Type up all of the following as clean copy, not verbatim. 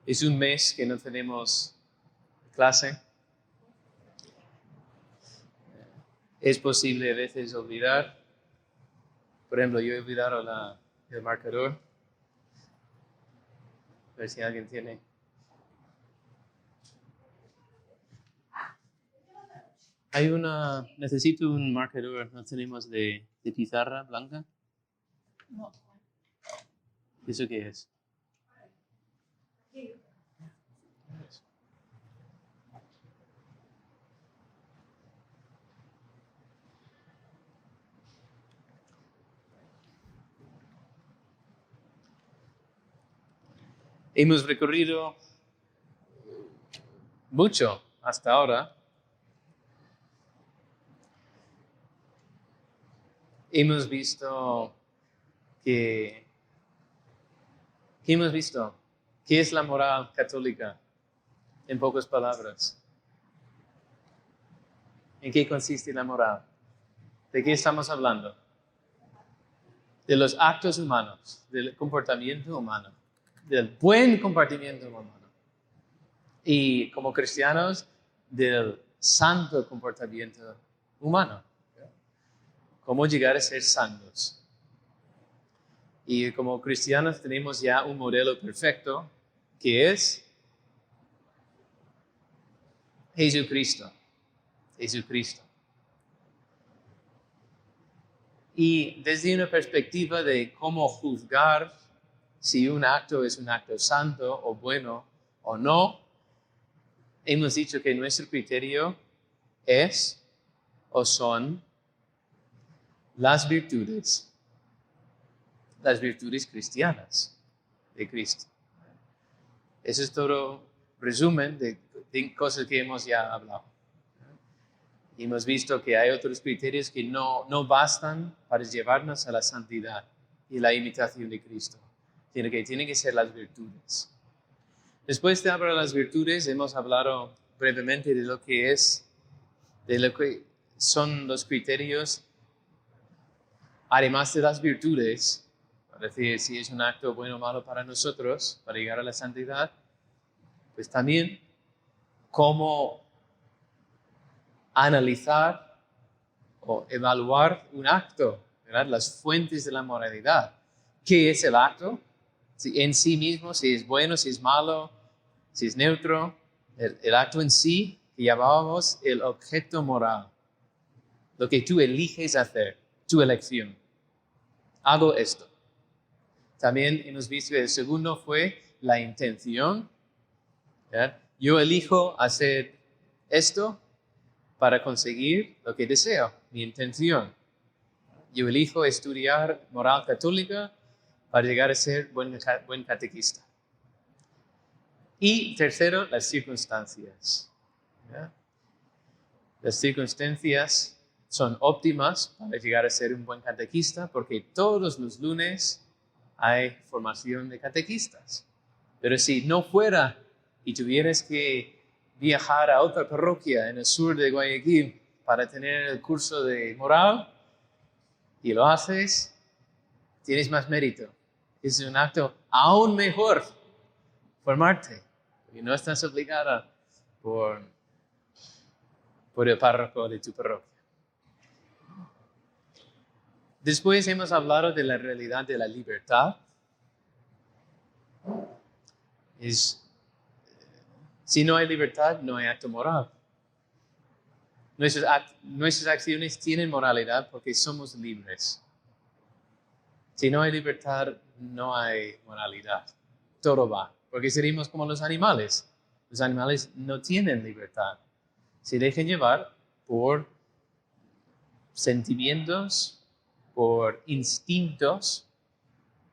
Es un mes que no tenemos clase. Es posible a veces olvidar. Por ejemplo, yo he olvidado el marcador. A ver si alguien tiene. Necesito un marcador. ¿No tenemos de pizarra blanca? No. ¿Eso qué es? Hemos recorrido mucho hasta ahora. Hemos visto ¿qué hemos visto? ¿Qué es la moral católica? En pocas palabras. ¿En qué consiste la moral? ¿De qué estamos hablando? De los actos humanos, del comportamiento humano, del buen comportamiento humano. Y como cristianos, del santo comportamiento humano. ¿Cómo llegar a ser santos? Y como cristianos tenemos ya un modelo perfecto, que es Jesucristo. Jesucristo. Y desde una perspectiva de cómo juzgar si un acto es un acto santo o bueno o no, hemos dicho que nuestro criterio es o son las virtudes cristianas de Cristo. Eso es todo resumen de cosas que hemos ya hablado. Y hemos visto que hay otros criterios que no bastan para llevarnos a la santidad y la imitación de Cristo, sino que tienen que ser las virtudes. Después de hablar de las virtudes, hemos hablado brevemente de lo que son los criterios, además de las virtudes, para decir si es un acto bueno o malo para nosotros, para llegar a la santidad, pues también cómo analizar o evaluar un acto, ¿verdad? Las fuentes de la moralidad. ¿Qué es el acto? Si en sí mismo, si es bueno, si es malo, si es neutro. El acto en sí, que llamábamos el objeto moral. Lo que tú eliges hacer, tu elección. Hago esto. También hemos visto que el segundo fue la intención. ¿Verdad? Yo elijo hacer esto para conseguir lo que deseo, mi intención. Yo elijo estudiar moral católica para llegar a ser buen catequista. Y tercero, las circunstancias. ¿Ya? Las circunstancias son óptimas para llegar a ser un buen catequista porque todos los lunes hay formación de catequistas. Pero si no fuera y tuvieras que viajar a otra parroquia en el sur de Guayaquil para tener el curso de moral y lo haces, tienes más mérito. Es un acto aún mejor formarte y no estás obligada por el párroco de tu parroquia. Después hemos hablado de la realidad de la libertad. Si no hay libertad, no hay acto moral. Nuestras acciones tienen moralidad porque somos libres. Si no hay libertad, no hay moralidad. Todo va. Porque seríamos como los animales. Los animales no tienen libertad. Se dejan llevar por sentimientos, por instintos,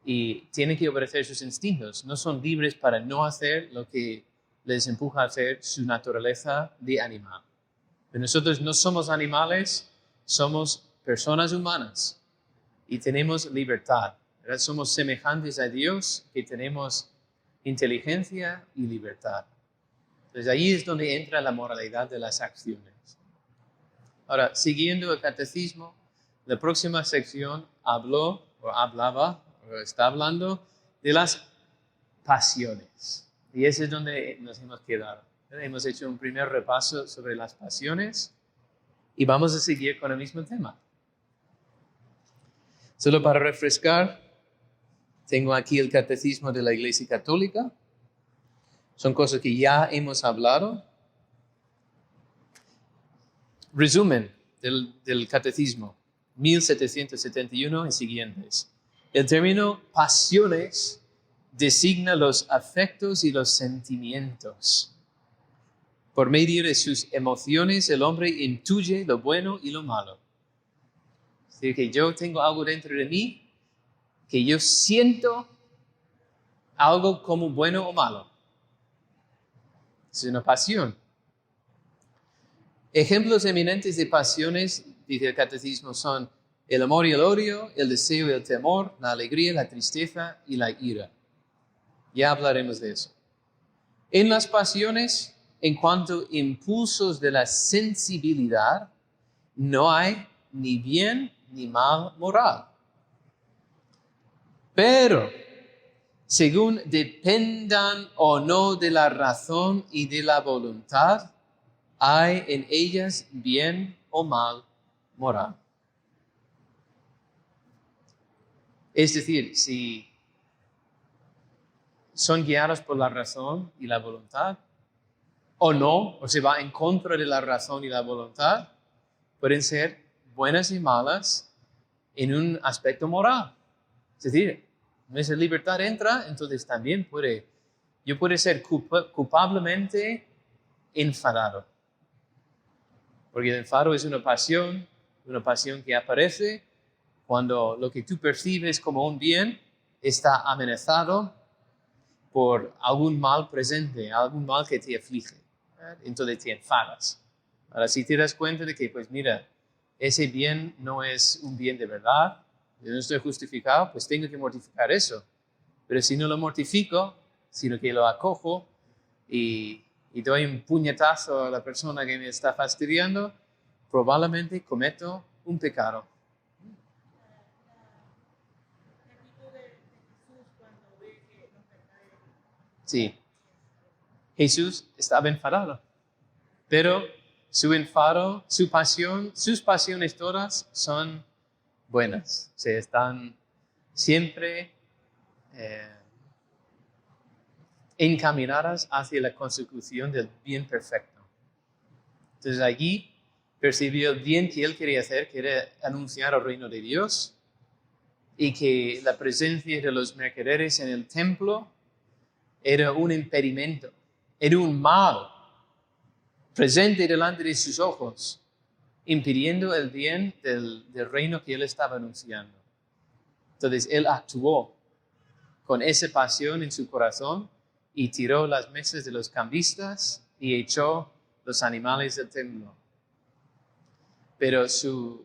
y tienen que obedecer sus instintos. No son libres para no hacer lo que les empuja a hacer su naturaleza de animal. Pero nosotros no somos animales, somos personas humanas y tenemos libertad. ¿Verdad? Somos semejantes a Dios, que tenemos inteligencia y libertad. Entonces ahí es donde entra la moralidad de las acciones. Ahora, siguiendo el catecismo, la próxima sección está hablando de las pasiones. Y ese es donde nos hemos quedado. Hemos hecho un primer repaso sobre las pasiones y vamos a seguir con el mismo tema. Solo para refrescar, tengo aquí el Catecismo de la Iglesia Católica. Son cosas que ya hemos hablado. Resumen del Catecismo, 1771 y siguientes. El término pasiones designa los afectos y los sentimientos. Por medio de sus emociones, el hombre intuye lo bueno y lo malo. Es decir, que yo tengo algo dentro de mí, que yo siento algo como bueno o malo. Es una pasión. Ejemplos eminentes de pasiones, dice el Catecismo, son el amor y el odio, el deseo y el temor, la alegría, la tristeza y la ira. Ya hablaremos de eso. En las pasiones, en cuanto a impulsos de la sensibilidad, no hay ni bien ni mal moral. Pero, según dependan o no de la razón y de la voluntad, hay en ellas bien o mal moral. Es decir, si son guiados por la razón y la voluntad, o no, o se va en contra de la razón y la voluntad, pueden ser buenas y malas en un aspecto moral. Es decir, en esa libertad entra, entonces también yo puedo ser culpablemente enfadado. Porque el enfado es una pasión que aparece cuando lo que tú percibes como un bien está amenazado por algún mal presente, algún mal que te aflige. Entonces te enfadas. Ahora, si te das cuenta de que, pues mira, ese bien no es un bien de verdad, yo no estoy justificado, pues tengo que mortificar eso. Pero si no lo mortifico, sino que lo acojo y doy un puñetazo a la persona que me está fastidiando, probablemente cometo un pecado. Sí, Jesús estaba enfadado, pero su enfado, su pasión, sus pasiones todas son buenas. O sea, están siempre encaminadas hacia la consecución del bien perfecto. Entonces allí percibió el bien que él quería hacer, que era anunciar el reino de Dios, y que la presencia de los mercaderes en el templo era un impedimento, era un mal presente delante de sus ojos, impidiendo el bien del reino que él estaba anunciando. Entonces él actuó con esa pasión en su corazón y tiró las mesas de los cambistas y echó los animales del templo. Pero su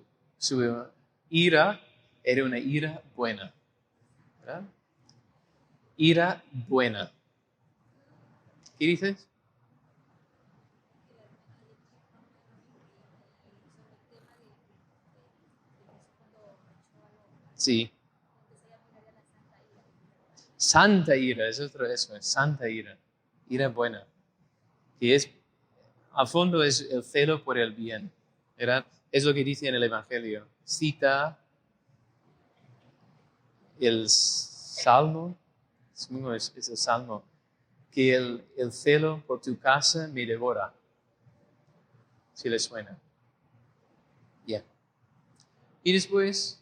ira era una ira buena, ¿verdad? Ira buena. ¿Qué dices? Sí. Santa ira, eso es santa ira. Ira buena. Que es, al fondo es el celo por el bien, ¿verdad? Es lo que dice en el Evangelio. Cita el Salmo, es el Salmo, que el celo por tu casa me devora. Si le suena. Bien. Y después,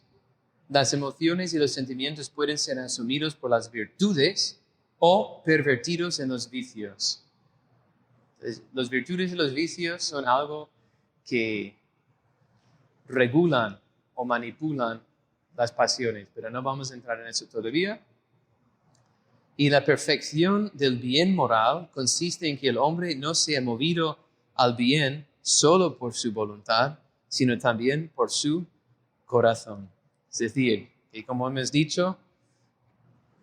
las emociones y los sentimientos pueden ser asumidos por las virtudes o pervertidos en los vicios. Entonces, las virtudes y los vicios son algo que regulan o manipulan las pasiones, pero no vamos a entrar en eso todavía. Y la perfección del bien moral consiste en que el hombre no sea movido al bien solo por su voluntad, sino también por su corazón. Es decir, que como hemos dicho,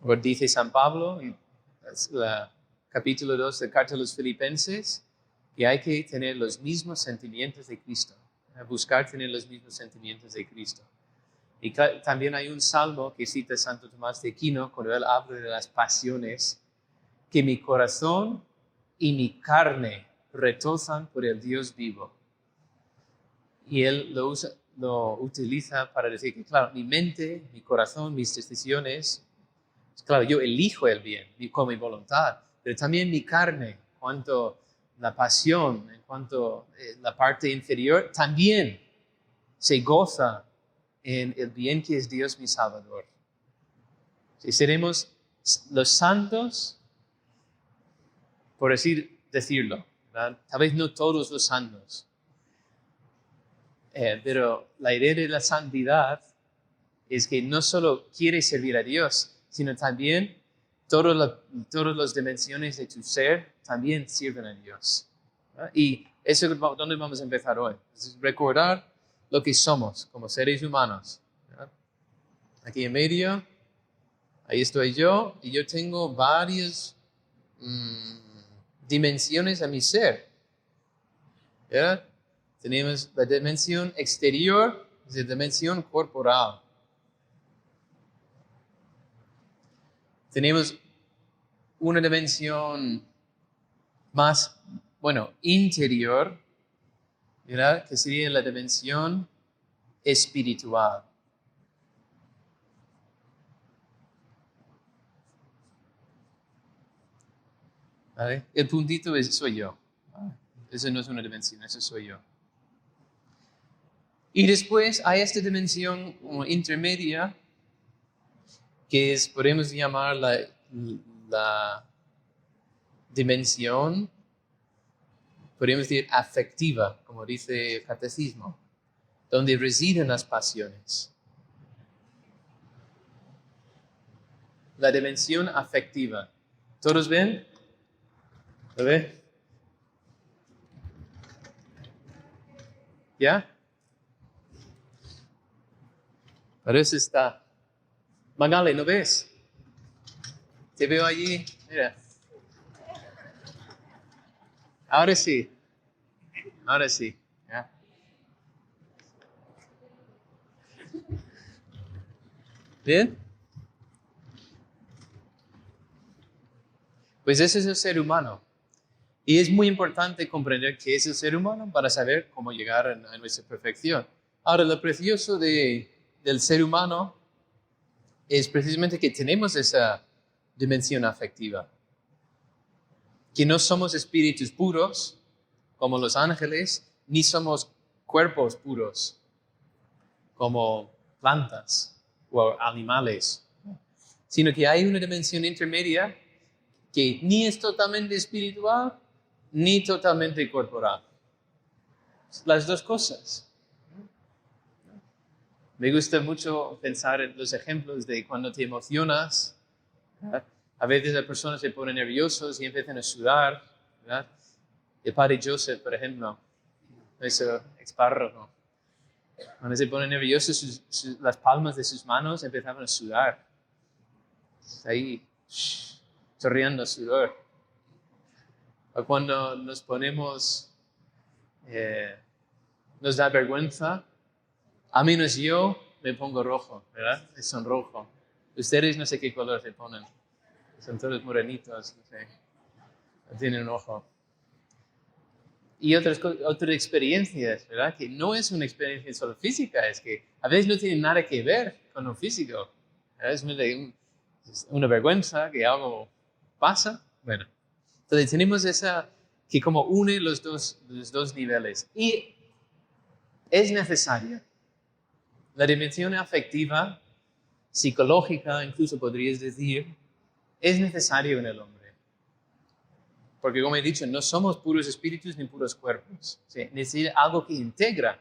o dice San Pablo en el capítulo 2 de Carta a los Filipenses, que hay que tener los mismos sentimientos de Cristo, buscar tener los mismos sentimientos de Cristo. Y también hay un salmo que cita Santo Tomás de Aquino cuando él habla de las pasiones, que mi corazón y mi carne retozan por el Dios vivo. Y él lo utiliza para decir que, claro, mi mente, mi corazón, mis decisiones, claro, yo elijo el bien con mi voluntad, pero también mi carne, en cuanto la pasión, en cuanto la parte inferior, también se goza en el bien que es Dios mi Salvador. Si seremos los santos, por decirlo, ¿verdad? Tal vez no todos los santos, pero la idea de la santidad es que no solo quieres servir a Dios, sino también todas las dimensiones de tu ser también sirven a Dios. ¿Verdad? Y eso es donde vamos a empezar hoy. Es recordar lo que somos como seres humanos. ¿Verdad? Aquí en medio, ahí estoy yo, y yo tengo varias dimensiones a mi ser. ¿Verdad? Tenemos la dimensión exterior, la dimensión corporal. Tenemos una dimensión más, interior, ¿verdad? Que sería la dimensión espiritual. ¿Vale? El puntito soy yo. Eso no es una dimensión, eso soy yo. Y después hay esta dimensión intermedia, que podemos llamar la dimensión, podemos decir afectiva, como dice el catecismo, donde residen las pasiones. La dimensión afectiva. ¿Todos ven? ¿Lo ven? ¿Ya? Para eso está. Magali, ¿no ves? Te veo allí. Mira. Ahora sí. Ahora sí. ¿Ya? ¿Bien? Pues ese es el ser humano. Y es muy importante comprender qué es el ser humano para saber cómo llegar a nuestra perfección. Ahora, lo precioso del ser humano es precisamente que tenemos esa dimensión afectiva. Que no somos espíritus puros, como los ángeles, ni somos cuerpos puros, como plantas o animales, sino que hay una dimensión intermedia que ni es totalmente espiritual, ni totalmente corporal. Las dos cosas. Me gusta mucho pensar en los ejemplos de cuando te emocionas. ¿Verdad? A veces las personas se ponen nerviosos y empiezan a sudar. ¿Verdad? El padre Joseph, por ejemplo, ese expárrafo, cuando se pone nervioso, las palmas de sus manos empezaban a sudar. Ahí, chorreando sudor. O cuando nos ponemos, nos da vergüenza, a menos yo me pongo rojo, ¿verdad? Me sonrojo. Ustedes no sé qué color se ponen. Son todos morenitos, no sé. No tienen un ojo. Y otras experiencias, ¿verdad? Que no es una experiencia solo física, es que a veces no tiene nada que ver con lo físico. Es una vergüenza que algo pasa. Bueno, entonces tenemos esa que como une los dos niveles. Y es necesaria. La dimensión afectiva, psicológica, incluso podrías decir, es necesario en el hombre. Porque como he dicho, no somos puros espíritus ni puros cuerpos. ¿Sí? Necesita algo que integra.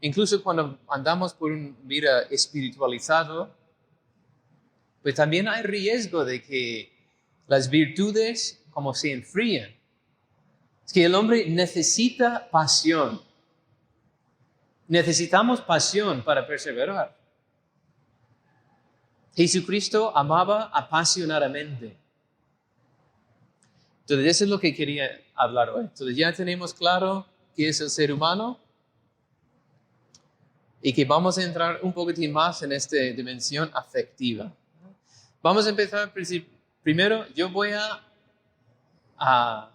Incluso cuando andamos por una vida espiritualizado, pues también hay riesgo de que las virtudes como se enfríen. Es que el hombre necesita pasión. Necesitamos pasión para perseverar. Jesucristo amaba apasionadamente. Entonces, eso es lo que quería hablar hoy. Entonces, ya tenemos claro qué es el ser humano y que vamos a entrar un poquitín más en esta dimensión afectiva. Vamos a empezar primero. Yo voy a a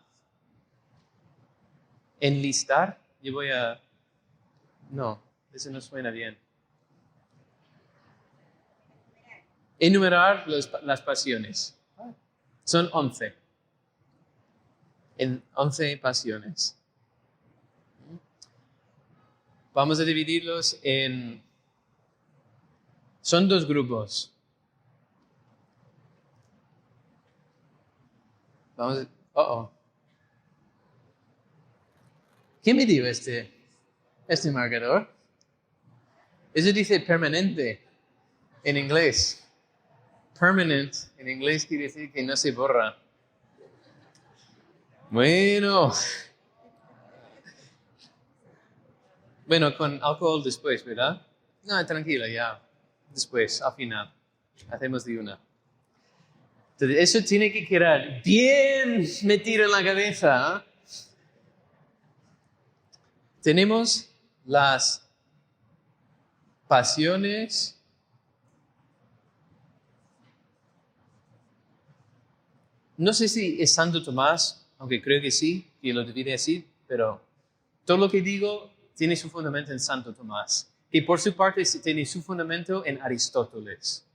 enlistar. Yo voy a... No, eso no suena bien. Enumerar las pasiones. Son 11. En 11 pasiones. Vamos a dividirlos en... Son 2 grupos. Vamos a... ¿Quién me dio este marcador? Eso dice permanente en inglés. Permanent en inglés quiere decir que no se borra. Bueno, con alcohol después, ¿verdad? No, tranquilo, ya. Después, al final. Hacemos de una. Entonces, eso tiene que quedar bien metido en la cabeza. ¿Eh? Tenemos las pasiones no sé si es Santo Tomás, aunque creo que sí, que lo divide así, pero todo lo que digo tiene su fundamento en Santo Tomás, que por su parte tiene su fundamento en Aristóteles.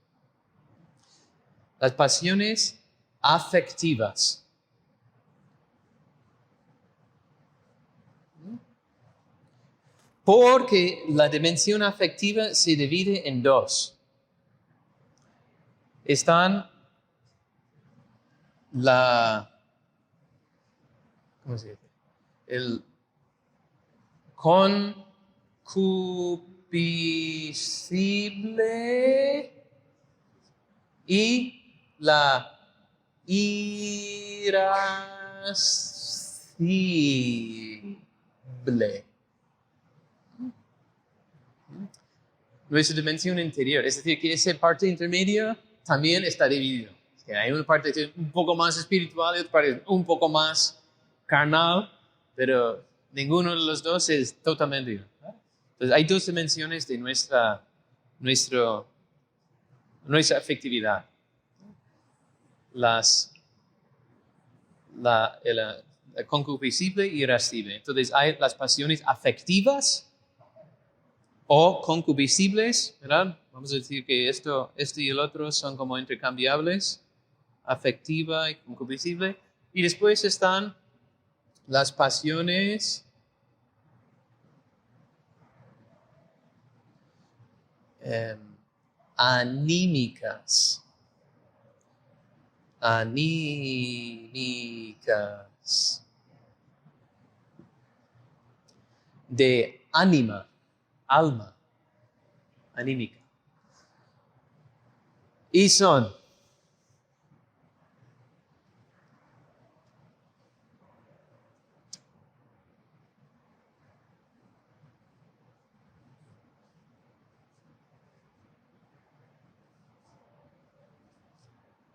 Las pasiones afectivas. Porque la dimensión afectiva se divide en 2. Están ¿cómo se dice? El concupiscible y la irascible. Nuestra dimensión interior, es decir, que esa parte intermedia también está dividida. Que hay una parte que es un poco más espiritual y otra parte un poco más carnal, pero ninguno de los dos es totalmente igual. Entonces hay 2 dimensiones de nuestra afectividad. La concupiscible y irascible. Entonces hay las pasiones afectivas o concupiscibles, ¿verdad? Vamos a decir que esto y el otro son como intercambiables, afectiva y concupiscible. Y después están las pasiones anímicas. Anímicas. De ánima. Alma, anímica. Y son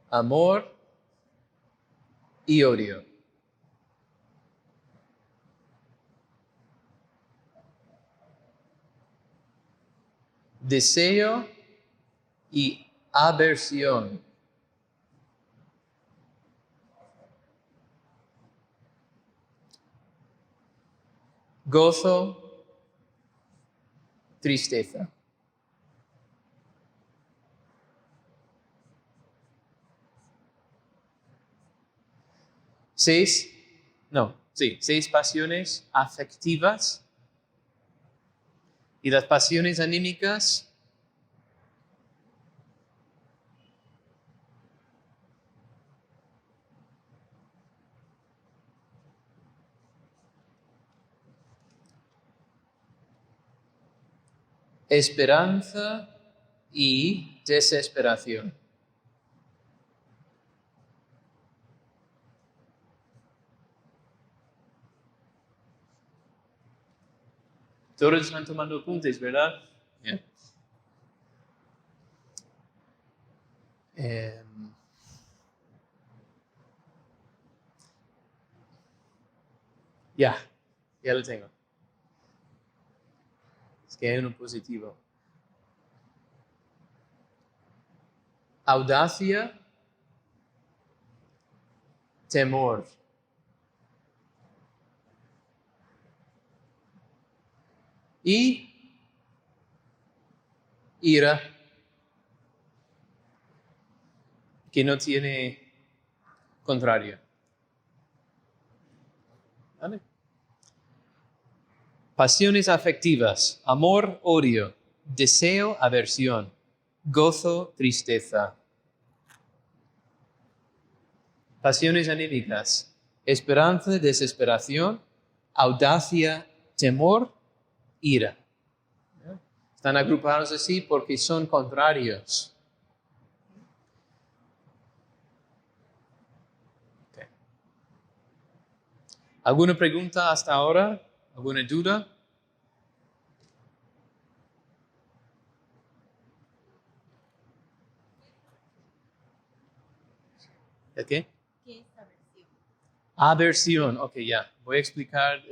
amor y odio. Deseo y aversión. Gozo, tristeza. Seis pasiones afectivas. Y las pasiones anímicas, esperanza y desesperación. Todos están tomando apuntes, ¿verdad? Yeah. Ya lo tengo. Es que hay uno positivo. Audacia, temor. y ira, que no tiene contrario. ¿Vale? Pasiones afectivas: amor, odio; deseo, aversión; gozo, tristeza. Pasiones anímicas: esperanza, desesperación; audacia, temor; ira. Están agrupados así porque son contrarios. Okay. ¿Alguna pregunta hasta ahora? ¿Alguna duda? ¿El qué? ¿Qué es aversión? Aversión. Ok, ya. Voy a explicar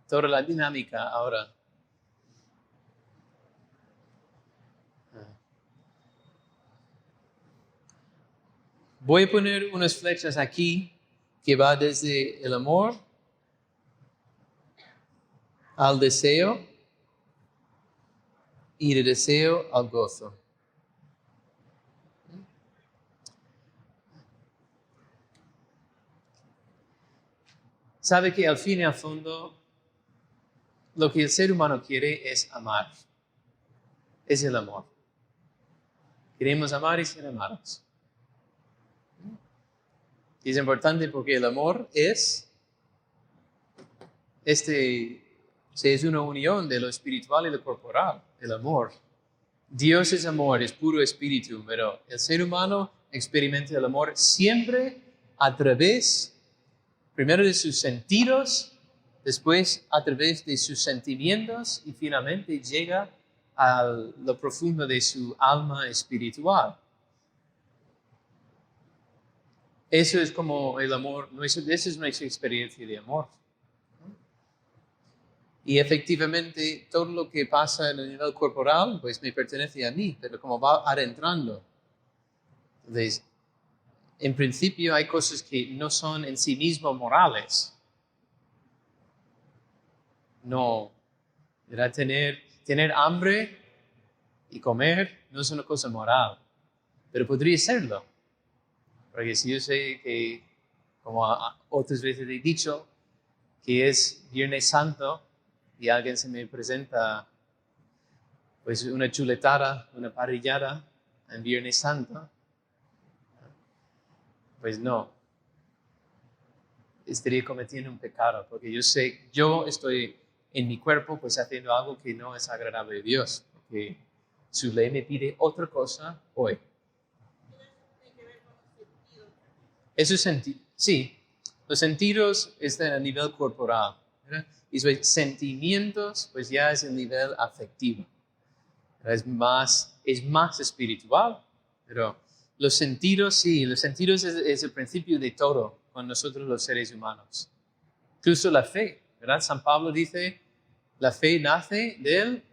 toda la dinámica ahora. Voy a poner unas flechas aquí que va desde el amor al deseo y del deseo al gozo. Sabe que al fin y al fondo lo que el ser humano quiere es amar. Es el amor. Queremos amar y ser amados. Y es importante porque el amor es una unión de lo espiritual y lo corporal, el amor. Dios es amor, es puro espíritu, pero el ser humano experimenta el amor siempre a través, primero de sus sentidos, después a través de sus sentimientos y finalmente llega a lo profundo de su alma espiritual. Eso es como el amor, esa es nuestra experiencia de amor. Y efectivamente, todo lo que pasa en el nivel corporal, pues me pertenece a mí, pero como va adentrando. Entonces, en principio hay cosas que no son en sí mismos morales. No, era tener hambre y comer no es una cosa moral, pero podría serlo. Porque si yo sé que, como otras veces he dicho, que es Viernes Santo y alguien se me presenta pues una chuletada, una parrillada en Viernes Santo, pues no, estaría cometiendo un pecado, porque yo estoy en mi cuerpo pues haciendo algo que no es agradable a Dios, porque su ley me pide otra cosa hoy. Eso es sí, los sentidos están a nivel corporal, ¿verdad? Y sus sentimientos pues ya es el nivel afectivo. Es más espiritual, pero los sentidos sí, los sentidos es el principio de todo con nosotros los seres humanos. Incluso la fe, ¿verdad? San Pablo dice, la fe nace del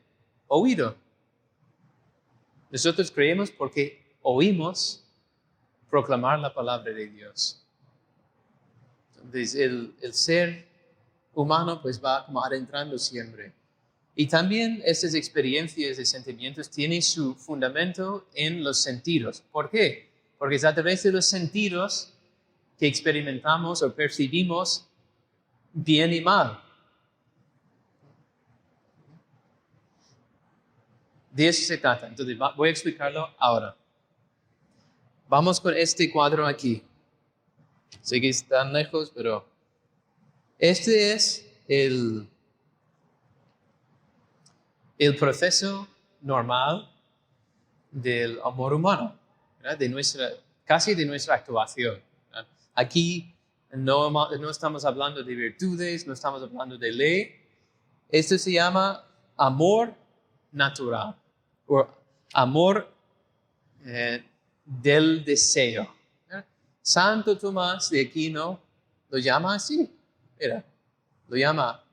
oído. Nosotros creemos porque oímos proclamar la palabra de Dios. Entonces el ser humano pues va como adentrando siempre. Y también estas experiencias y sentimientos tienen su fundamento en los sentidos. ¿Por qué? Porque es a través de los sentidos que experimentamos o percibimos bien y mal. De eso se trata. Entonces voy a explicarlo ahora. Vamos con este cuadro aquí. Sé que están lejos, pero este es el proceso normal del amor humano, ¿verdad? Casi de nuestra actuación, ¿verdad? Aquí no estamos hablando de virtudes, no estamos hablando de ley. Esto se llama amor natural o amor del deseo, ¿verdad? Santo Tomás de Aquino lo llama así, mira, lo llama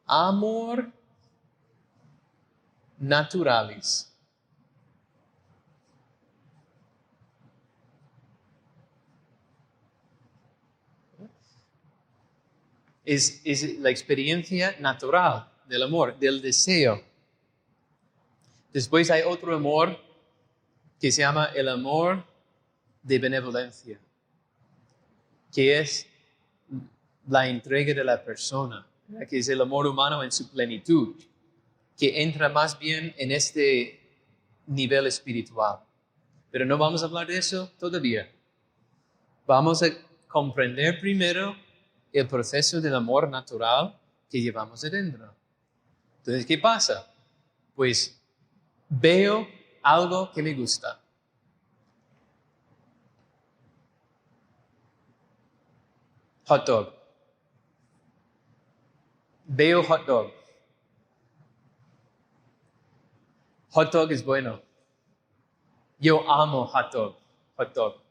amor naturalis. Es la experiencia natural del amor, del deseo. Después hay otro amor que se llama el amor de benevolencia, que es la entrega de la persona, ¿verdad? Que es el amor humano en su plenitud, que entra más bien en este nivel espiritual. Pero no vamos a hablar de eso todavía. Vamos a comprender primero el proceso del amor natural que llevamos adentro. Entonces, ¿qué pasa? Pues veo algo que me gusta. Hot dog. Veo hot dog. Hot dog es bueno. Yo amo hot dog. Hot dog.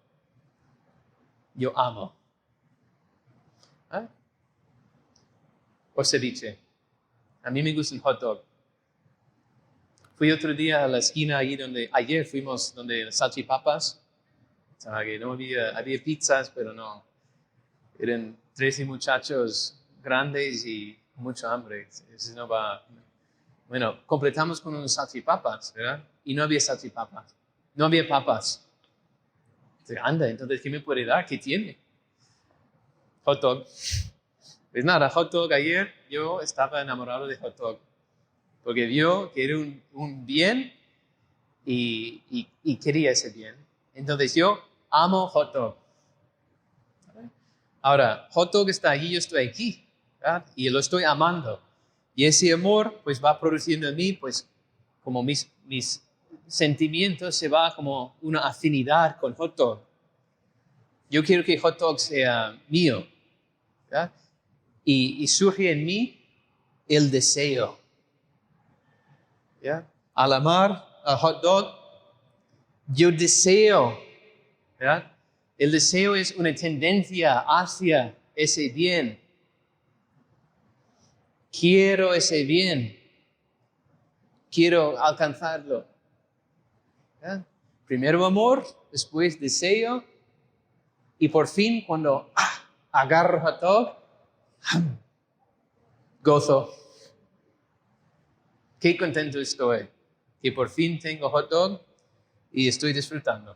Yo amo. ¿Ah? O ceviche. A mí me gusta el hot dog. Fui otro día a la esquina ahí ayer fuimos donde las salchipapas. O sea, que no había pizzas, pero no. Eran 13 muchachos grandes y mucho hambre. Eso no va. Bueno, completamos con unos salchipapas, ¿verdad? Y no había salchipapas. No había papas. Anda, entonces, ¿qué me puede dar? ¿Qué tiene? Hot dog. Pues nada, hot dog ayer, yo estaba enamorado de hot dog. Porque vio que era un bien y quería ese bien. Entonces yo amo hot dog. Ahora, hot dog está allí, yo estoy aquí, ¿verdad? Y lo estoy amando. Y ese amor pues va produciendo en mí pues como mis sentimientos se va como una afinidad con hot dog. Yo quiero que hot dog sea mío, ¿verdad? Y surge en mí el deseo. ¿Ya? Al amar a hot dog, yo deseo, ¿verdad? El deseo es una tendencia hacia ese bien. Quiero ese bien. Quiero alcanzarlo. ¿Ya? Primero amor, después deseo, y por fin cuando agarro hot dog, gozo. Qué contento estoy que por fin tengo hot dog y estoy disfrutando.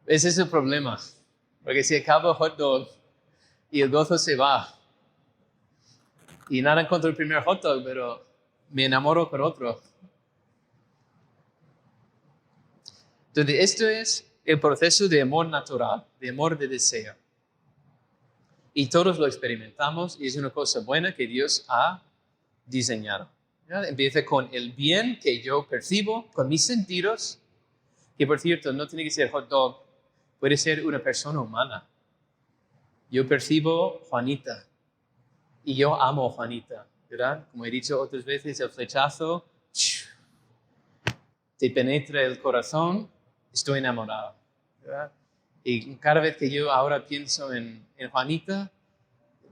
Ese es el problema, porque si acabo hot dog y el gozo se va, y nada contra el primer hot dog, pero me enamoro por otro. Entonces, esto es el proceso de amor natural, de amor de deseo. Y todos lo experimentamos y es una cosa buena que Dios ha diseñado. ¿Ya? Empieza con el bien que yo percibo, con mis sentidos, que por cierto no tiene que ser hot dog, puede ser una persona humana. Yo percibo Juanita y yo amo a Juanita, ¿verdad? Como he dicho otras veces, el flechazo te penetra el corazón, estoy enamorado, ¿verdad? Y cada vez que yo ahora pienso en Juanita,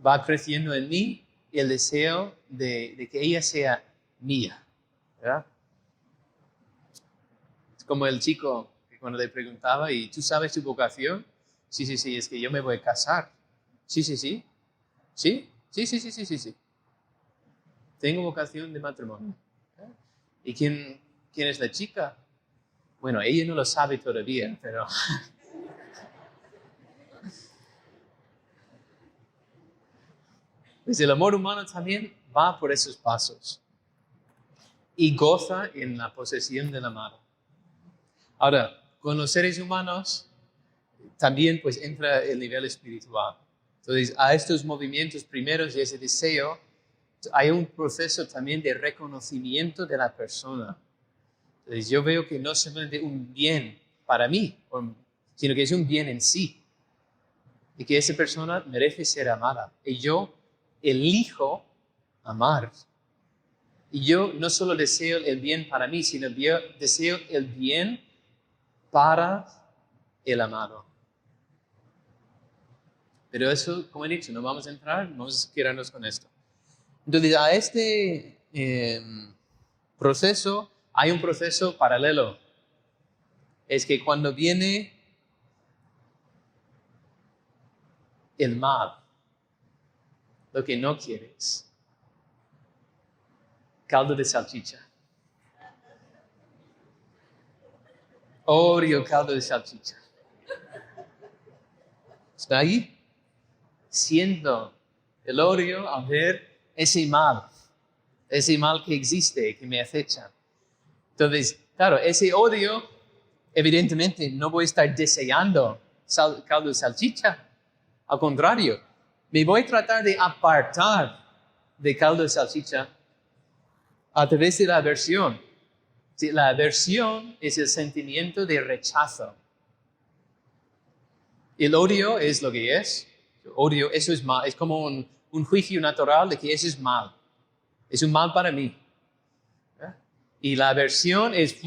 va creciendo en mí el deseo de que ella sea mía, ¿verdad? Es como el chico que cuando le preguntaba, ¿y tú sabes tu vocación? Sí, sí, sí, es que yo me voy a casar. Sí, sí, sí. ¿Sí? Sí, sí, sí, sí, sí, sí. Tengo vocación de matrimonio. ¿Y quién es la chica? Bueno, ella no lo sabe todavía, pero... Pues el amor humano también va por esos pasos y goza en la posesión del amado. Ahora, con los seres humanos también pues entra el nivel espiritual. Entonces, a estos movimientos primeros y ese deseo, hay un proceso también de reconocimiento de la persona. Entonces, yo veo que no es simplemente un bien para mí, sino que es un bien en sí. Y que esa persona merece ser amada. Y yo elijo amar. Y yo no solo deseo el bien para mí, sino deseo el bien para el amado. Pero eso, como he dicho, no vamos a entrar, vamos a quedarnos con esto. Entonces, a este proceso hay un proceso paralelo. Es que cuando viene el mal, lo que no quieres. Caldo de salchicha. Odio caldo de salchicha. ¿Está ahí? Siento el odio al ver ese mal que existe, que me acecha. Entonces, claro, ese odio, evidentemente, no voy a estar deseando caldo de salchicha. Al contrario, me voy a tratar de apartar de caldo de salchicha a través de la aversión. Sí, la aversión es el sentimiento de rechazo. El odio es lo que es. El odio, eso es mal. Es como un juicio natural de que eso es mal. Es un mal para mí. Y la aversión es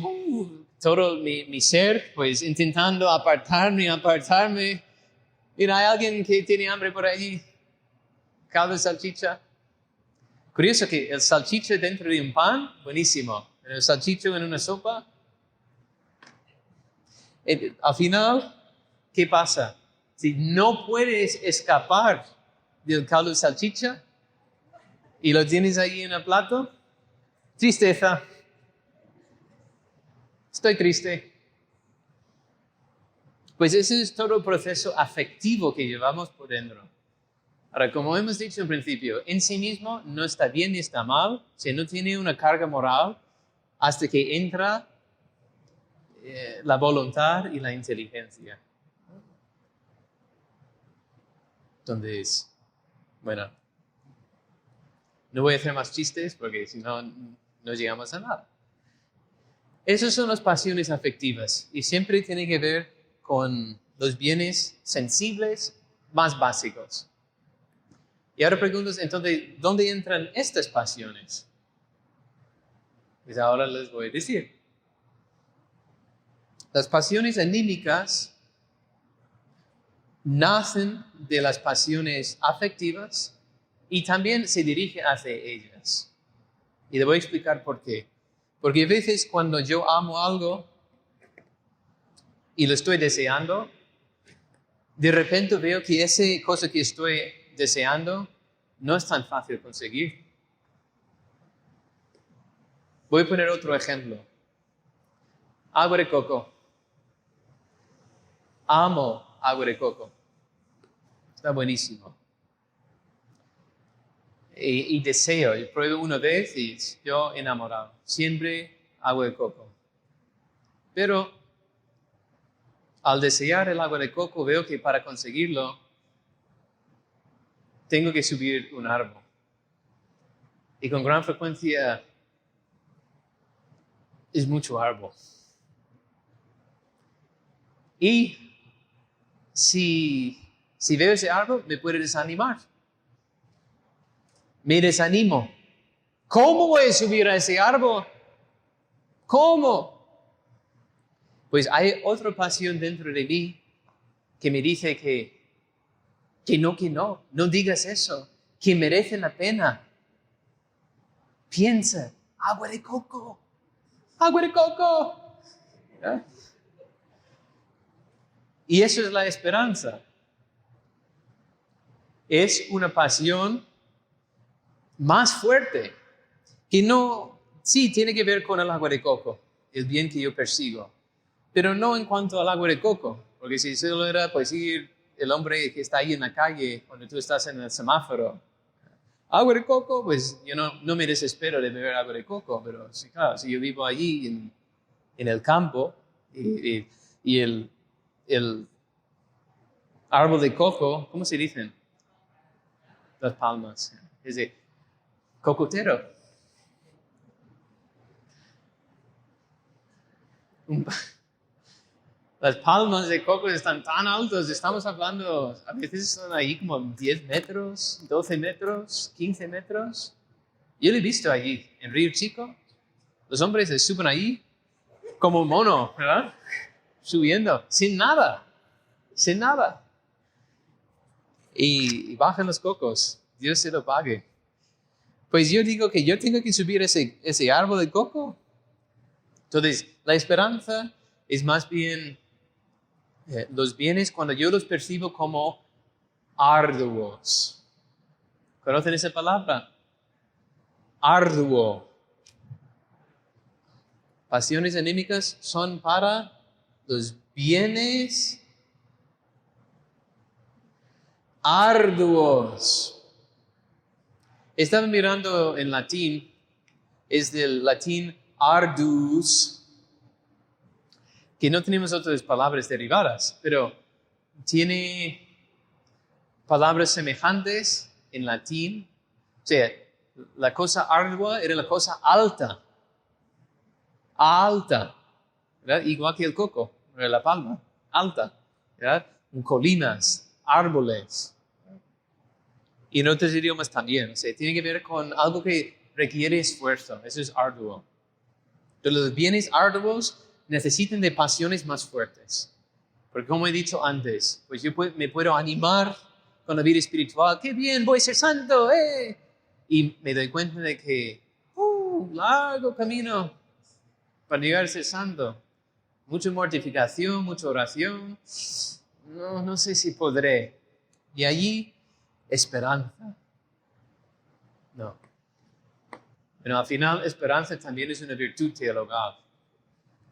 todo mi ser, pues intentando apartarme. Mira, hay alguien que tiene hambre por ahí. Caldo de salchicha. Curioso que el salchicha dentro de un pan, buenísimo. El salchicho en una sopa. Al final, ¿qué pasa? Si no puedes escapar del caldo de salchicha y lo tienes ahí en el plato, tristeza. Estoy triste. Pues ese es todo el proceso afectivo que llevamos por dentro. Ahora, como hemos dicho en principio, en sí mismo no está bien ni está mal, o sea, no tiene una carga moral hasta que entra la voluntad y la inteligencia. Entonces, bueno, no voy a hacer más chistes porque si no, no llegamos a nada. Esas son las pasiones afectivas y siempre tiene que ver con los bienes sensibles más básicos. Y ahora preguntas, entonces, ¿dónde entran estas pasiones? Pues ahora les voy a decir. Las pasiones anímicas nacen de las pasiones afectivas y también se dirigen hacia ellas. Y le voy a explicar por qué. Porque a veces cuando yo amo algo y lo estoy deseando, de repente veo que esa cosa que estoy deseando no es tan fácil conseguir. Voy a poner otro ejemplo. Agua de coco. Amo agua de coco. Está buenísimo. Y deseo, yo pruebo una vez y yo enamorado. Siempre agua de coco. Pero al desear el agua de coco veo que para conseguirlo tengo que subir un árbol. Y con gran frecuencia es mucho árbol. Y si veo ese árbol, me puede desanimar. Me desanimo. ¿Cómo voy a subir a ese árbol? ¿Cómo? Pues hay otra pasión dentro de mí que me dice que no digas eso, que merece la pena. Piensa, agua de coco. ¿Eh? Y eso es la esperanza. Es una pasión más fuerte, que sí tiene que ver con el agua de coco, el bien que yo persigo, pero no en cuanto al agua de coco, porque si solo era pues ir el hombre que está ahí en la calle cuando tú estás en el semáforo, agua de coco, pues yo no me desespero de beber agua de coco, pero sí, claro, si yo vivo allí en el campo y el árbol de coco, ¿cómo se dicen? Las palmas. Es de cocotero. Las palmas de coco están tan altas, estamos hablando, a veces son ahí como 10 metros, 12 metros, 15 metros. Yo lo he visto allí, en Río Chico. Los hombres se suben ahí como un mono, ¿verdad? Subiendo, sin nada. Y bajan los cocos, Dios se lo pague. Pues yo digo que yo tengo que subir ese árbol de coco. Entonces, la esperanza es más bien los bienes cuando yo los percibo como arduos. ¿Conocen esa palabra? Arduo. Pasiones anímicas son para los bienes arduos. Estaba mirando en latín, es del latín ardus, que no tenemos otras palabras derivadas, pero tiene palabras semejantes en latín. O sea, la cosa ardua era la cosa alta. Alta, ¿verdad? Igual que el coco, la palma, alta, ¿verdad? En colinas, árboles. Y en otros idiomas también. O sea, tiene que ver con algo que requiere esfuerzo. Eso es arduo. Entonces, los bienes arduos necesitan de pasiones más fuertes. Porque como he dicho antes, pues yo me puedo animar con la vida espiritual. ¡Qué bien! Voy a ser santo, ¡eh! Y me doy cuenta de que, largo camino para llegar a ser santo. Mucha mortificación, mucha oración. No sé si podré. Y allí, esperanza. No. Pero al final, esperanza también es una virtud teologal,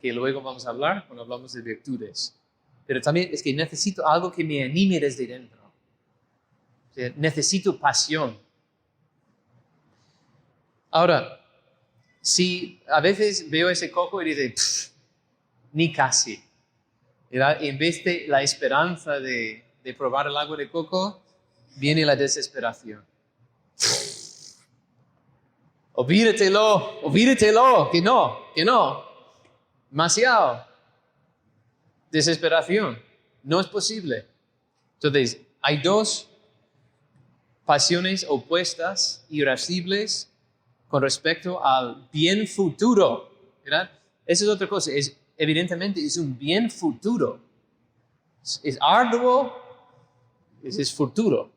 que luego vamos a hablar cuando hablamos de virtudes. Pero también es que necesito algo que me anime desde dentro. O sea, necesito pasión. Ahora, si a veces veo ese coco y dice, ni casi. ¿Verdad? En vez de la esperanza de probar el agua de coco, viene la desesperación. Olvídatelo, que no. Demasiado. Desesperación. No es posible. Entonces, hay dos pasiones opuestas, irascibles, con respecto al bien futuro. ¿Verdad? Esa es otra cosa. Evidentemente, es un bien futuro. Es arduo, es futuro.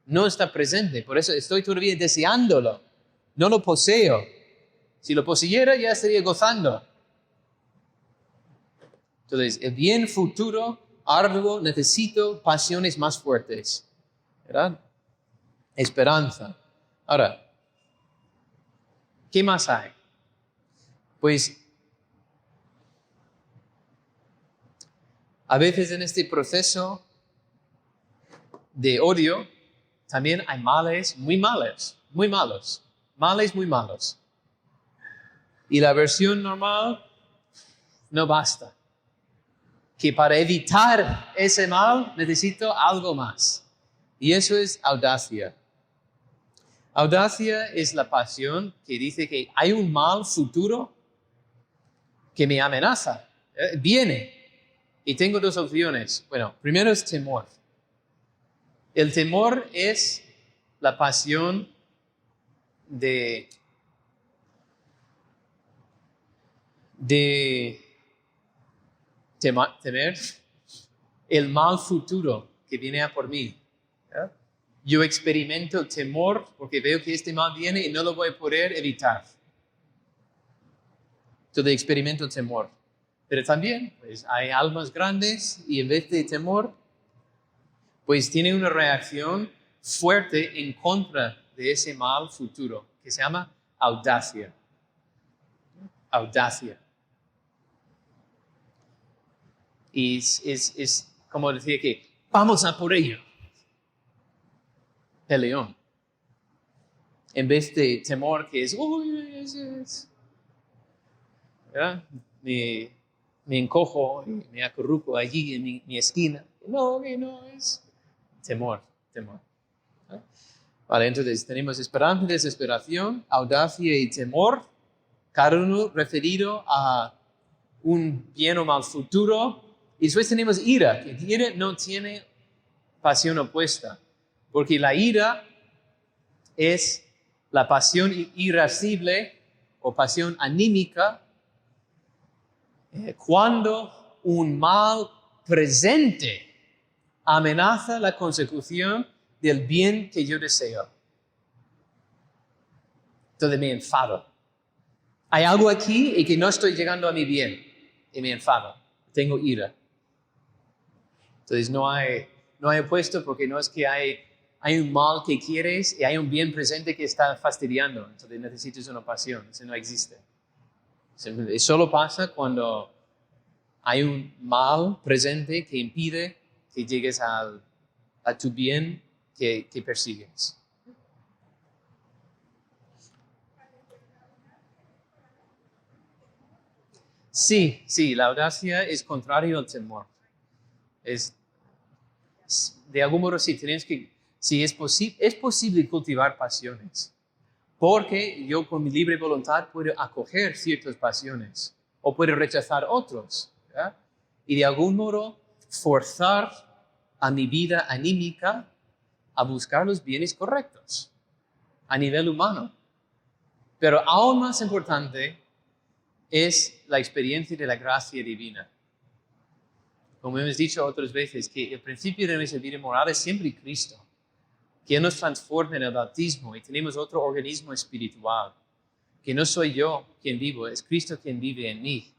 No está presente. Por eso estoy todavía deseándolo. No lo poseo. Si lo poseyera, ya estaría gozando. Entonces, el bien futuro, arduo, necesito pasiones más fuertes. ¿Verdad? Esperanza. Ahora, ¿qué más hay? Pues, a veces en este proceso de odio, también hay males muy malos. Males muy malos. Y la versión normal no basta. Que para evitar ese mal necesito algo más. Y eso es audacia. Audacia es la pasión que dice que hay un mal futuro que me amenaza. Viene. Y tengo dos opciones. Bueno, primero es temor. El temor es la pasión de temer el mal futuro que viene a por mí. ¿Ya? Yo experimento temor porque veo que este mal viene y no lo voy a poder evitar. Entonces experimento temor. Pero también pues, hay almas grandes y en vez de temor, pues tiene una reacción fuerte en contra de ese mal futuro que se llama audacia. Audacia. Y es como decir que vamos a por ello. Peleón. En vez de temor que es, ¿verdad? Me encojo y me acurruco allí en mi esquina. No, es temor. ¿Ah? Vale, entonces tenemos esperanza, desesperación, audacia y temor, cada uno referido a un bien o mal futuro. Y después tenemos ira, que ira no tiene pasión opuesta, porque la ira es la pasión irascible o pasión anímica cuando un mal presente amenaza la consecución del bien que yo deseo. Entonces me enfado. Hay algo aquí y que no estoy llegando a mi bien y me enfado. Tengo ira. Entonces no hay opuesto porque no es que hay hay un mal que quieres y hay un bien presente que está fastidiando. Entonces necesitas una pasión. Eso no existe. Eso solo pasa cuando hay un mal presente que impide que llegues a tu bien que persigues. Sí, la audacia es contrario al temor. De algún modo sí, es posible cultivar pasiones, porque yo con mi libre voluntad puedo acoger ciertas pasiones o puedo rechazar otros, ¿verdad? Y de algún modo forzar a mi vida anímica a buscar los bienes correctos a nivel humano. Pero aún más importante es la experiencia de la gracia divina. Como hemos dicho otras veces, que el principio de nuestra vida moral es siempre Cristo, que Él nos transforma en el bautismo y tenemos otro organismo espiritual, que no soy yo quien vivo, es Cristo quien vive en mí,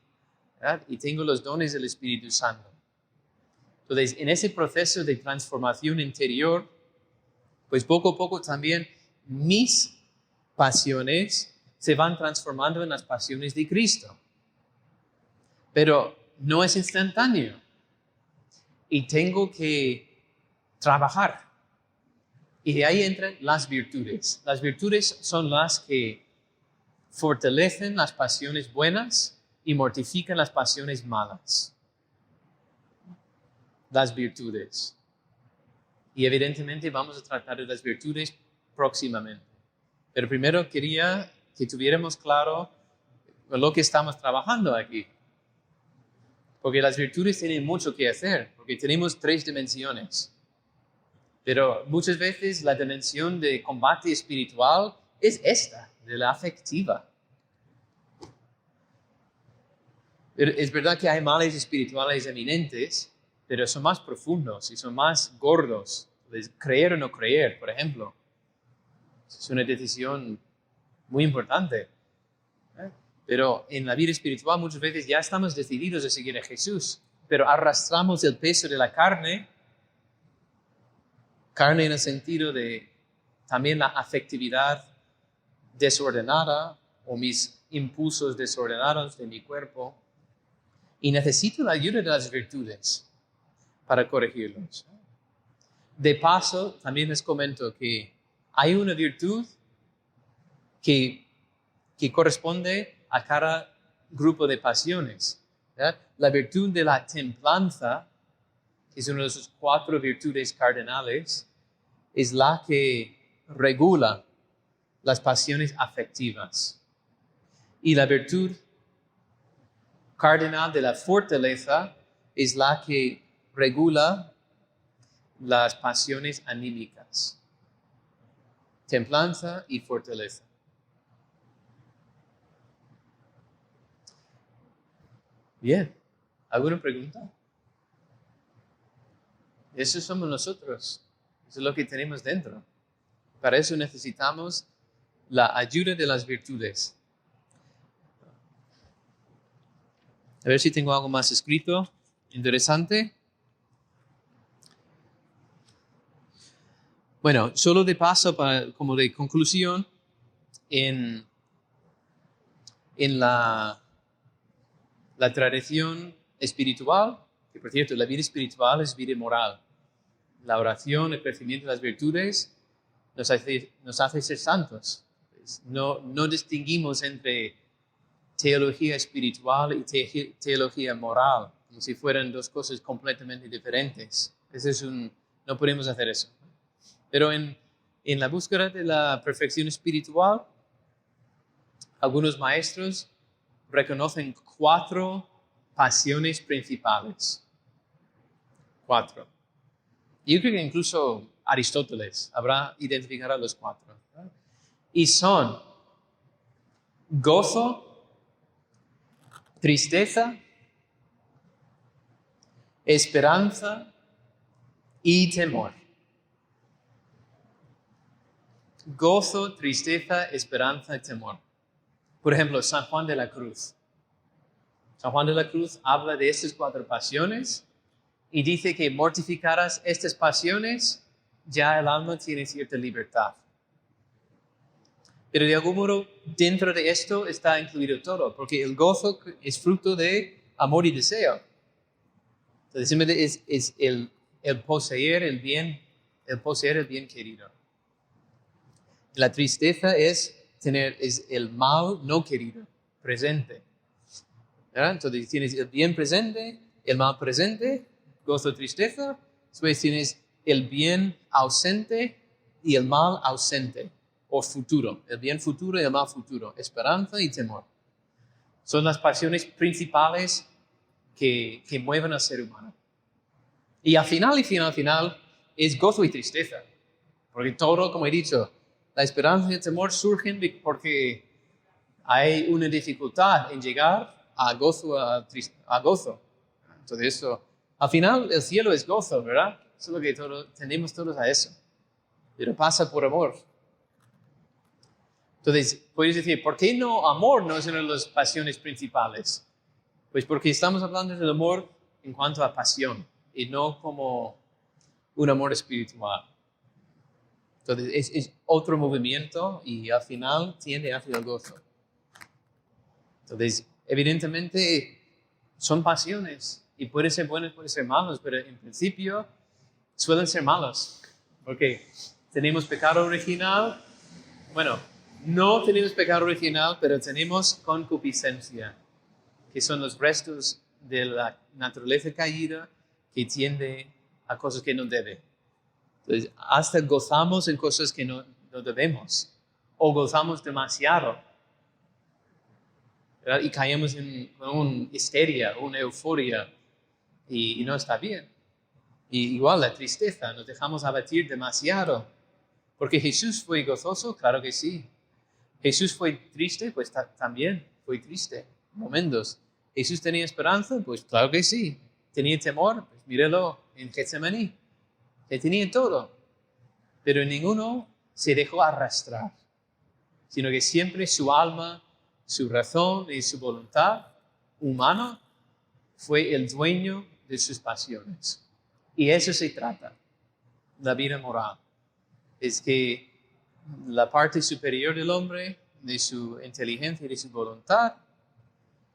¿verdad? Y tengo los dones del Espíritu Santo. Entonces, en ese proceso de transformación interior, pues poco a poco también mis pasiones se van transformando en las pasiones de Cristo. Pero no es instantáneo. Y tengo que trabajar. Y de ahí entran las virtudes. Las virtudes son las que fortalecen las pasiones buenas y mortifican las pasiones malas. Las virtudes. Y evidentemente vamos a tratar de las virtudes próximamente. Pero primero quería que tuviéramos claro lo que estamos trabajando aquí. Porque las virtudes tienen mucho que hacer, porque tenemos 3 dimensiones. Pero muchas veces la dimensión de combate espiritual es esta, de la afectiva. Pero es verdad que hay males espirituales eminentes, pero son más profundos y son más gordos. Creer o no creer, por ejemplo. Es una decisión muy importante. Pero en la vida espiritual muchas veces ya estamos decididos a seguir a Jesús, pero arrastramos el peso de la carne en el sentido de también la afectividad desordenada o mis impulsos desordenados de mi cuerpo, y necesito la ayuda de las virtudes para corregirlos. De paso, también les comento que hay una virtud que corresponde a cada grupo de pasiones. ¿Verdad? La virtud de la templanza, que es una de sus 4 virtudes cardinales, es la que regula las pasiones afectivas. Y la virtud cardinal de la fortaleza es la que regula las pasiones anímicas. Templanza y fortaleza. Bien, ¿alguna pregunta? Eso somos nosotros, eso es lo que tenemos dentro. Para eso necesitamos la ayuda de las virtudes. A ver si tengo algo más escrito, interesante. Bueno, solo de paso, como de conclusión, en la tradición espiritual, que por cierto, la vida espiritual es vida moral. La oración, el crecimiento de las virtudes nos hace ser santos. No distinguimos entre teología espiritual y teología moral, como si fueran 2 cosas completamente diferentes. No podemos hacer eso. Pero en la búsqueda de la perfección espiritual, algunos maestros reconocen 4 pasiones principales. 4. Yo creo que incluso Aristóteles habrá identificado los 4. ¿Verdad? Y son gozo, tristeza, esperanza y temor. Gozo, tristeza, esperanza y temor. Por ejemplo, San Juan de la Cruz. San Juan de la Cruz habla de estas 4 pasiones y dice que mortificarás estas pasiones ya el alma tiene cierta libertad. Pero de algún modo, dentro de esto está incluido todo, porque el gozo es fruto de amor y deseo. Entonces, simplemente es el poseer el bien querido. La tristeza es el mal no querido, presente. ¿Verdad? Entonces tienes el bien presente, el mal presente, gozo, tristeza. Después tienes el bien ausente y el mal ausente, o futuro. El bien futuro y el mal futuro, esperanza y temor. Son las pasiones principales que mueven al ser humano. Y al final, es gozo y tristeza. Porque todo, como he dicho, la esperanza y el temor surgen porque hay una dificultad en llegar a gozo, a gozo. Entonces eso, al final el cielo es gozo, ¿verdad? Solo que tendemos todos a eso. Pero pasa por amor. Entonces, puedes decir, ¿por qué no amor no es una de las pasiones principales? Pues porque estamos hablando del amor en cuanto a pasión y no como un amor espiritual. Entonces, es otro movimiento y al final tiende hacia el gozo. Entonces, evidentemente, son pasiones y pueden ser buenos, pueden ser malos, pero en principio suelen ser malos. Porque tenemos pecado original, bueno, no tenemos pecado original, pero tenemos concupiscencia, que son los restos de la naturaleza caída que tiende a cosas que no debe. Entonces, hasta gozamos en cosas que no debemos, o gozamos demasiado, ¿verdad? Y caemos en una histeria, una euforia, y no está bien. Y igual la tristeza, nos dejamos abatir demasiado. Porque Jesús fue gozoso, claro que sí. Jesús fue triste, pues también fue triste, momentos. Jesús tenía esperanza, pues claro que sí. Tenía temor, pues míralo en Getsemaní. Que tenía todo. Pero ninguno se dejó arrastrar, sino que siempre su alma, su razón y su voluntad humana fue el dueño de sus pasiones. Y eso se trata, la vida moral. Es que la parte superior del hombre, de su inteligencia y de su voluntad,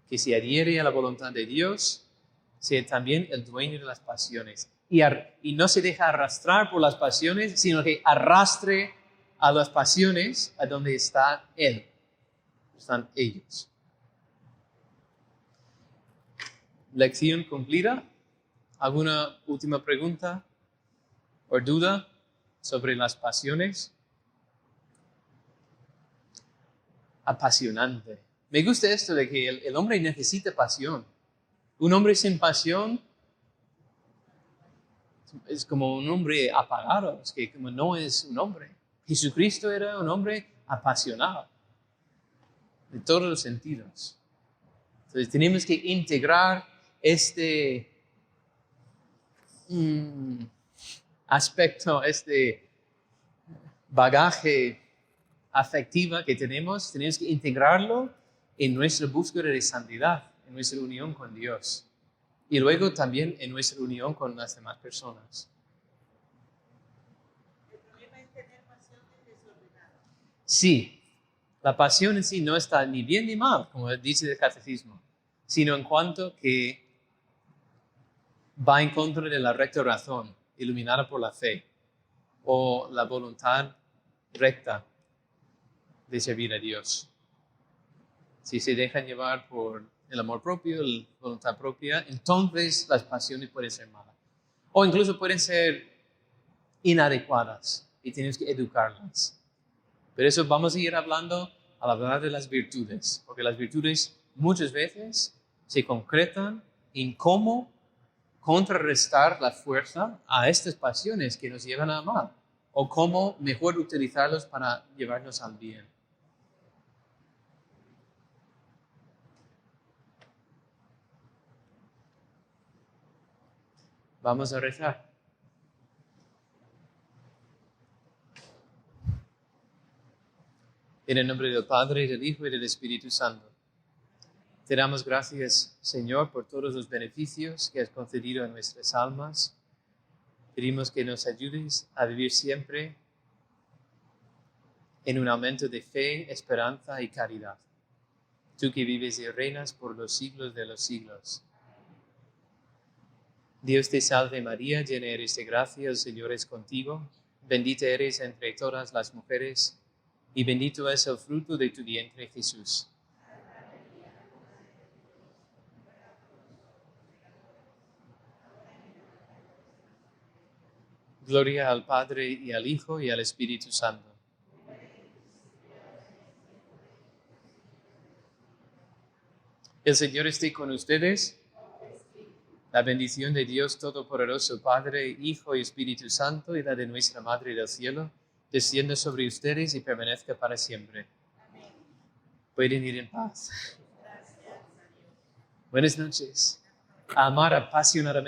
que se adhiere a la voluntad de Dios, sea también el dueño de las pasiones. Y no se deja arrastrar por las pasiones, sino que arrastre a las pasiones a donde está Él. Están ellos. Lección cumplida. ¿Alguna última pregunta o duda sobre las pasiones? Apasionante. Me gusta esto de que el hombre necesita pasión. Un hombre sin pasión es como un hombre apagado, es que como no es un hombre. Jesucristo era un hombre apasionado, de todos los sentidos. Entonces tenemos que integrar este aspecto, este bagaje afectiva que tenemos que integrarlo en nuestra búsqueda de santidad, en nuestra unión con Dios. Y luego también en nuestra unión con las demás personas. El problema es tener pasiones desordenadas. Sí, la pasión en sí no está ni bien ni mal, como dice el catecismo, sino en cuanto que va en contra de la recta razón, iluminada por la fe, o la voluntad recta de servir a Dios. Si se dejan llevar por el amor propio, la voluntad propia, entonces las pasiones pueden ser malas. O incluso pueden ser inadecuadas y tienes que educarlas. Pero eso vamos a ir hablando al hablar de las virtudes, porque las virtudes muchas veces se concretan en cómo contrarrestar la fuerza a estas pasiones que nos llevan a amar, o cómo mejor utilizarlos para llevarnos al bien. Vamos a rezar. En el nombre del Padre, del Hijo y del Espíritu Santo. Te damos gracias, Señor, por todos los beneficios que has concedido a nuestras almas. Pedimos que nos ayudes a vivir siempre en un aumento de fe, esperanza y caridad. Tú que vives y reinas por los siglos de los siglos. Dios te salve María, llena eres de gracia, el Señor es contigo. Bendita eres entre todas las mujeres, y bendito es el fruto de tu vientre, Jesús. Gloria al Padre, y al Hijo, y al Espíritu Santo. El Señor esté con ustedes. La bendición de Dios Todopoderoso, Padre, Hijo y Espíritu Santo, y la de nuestra Madre del Cielo, descienda sobre ustedes y permanezca para siempre. Pueden ir en paz. Buenas noches. A amar apasionadamente.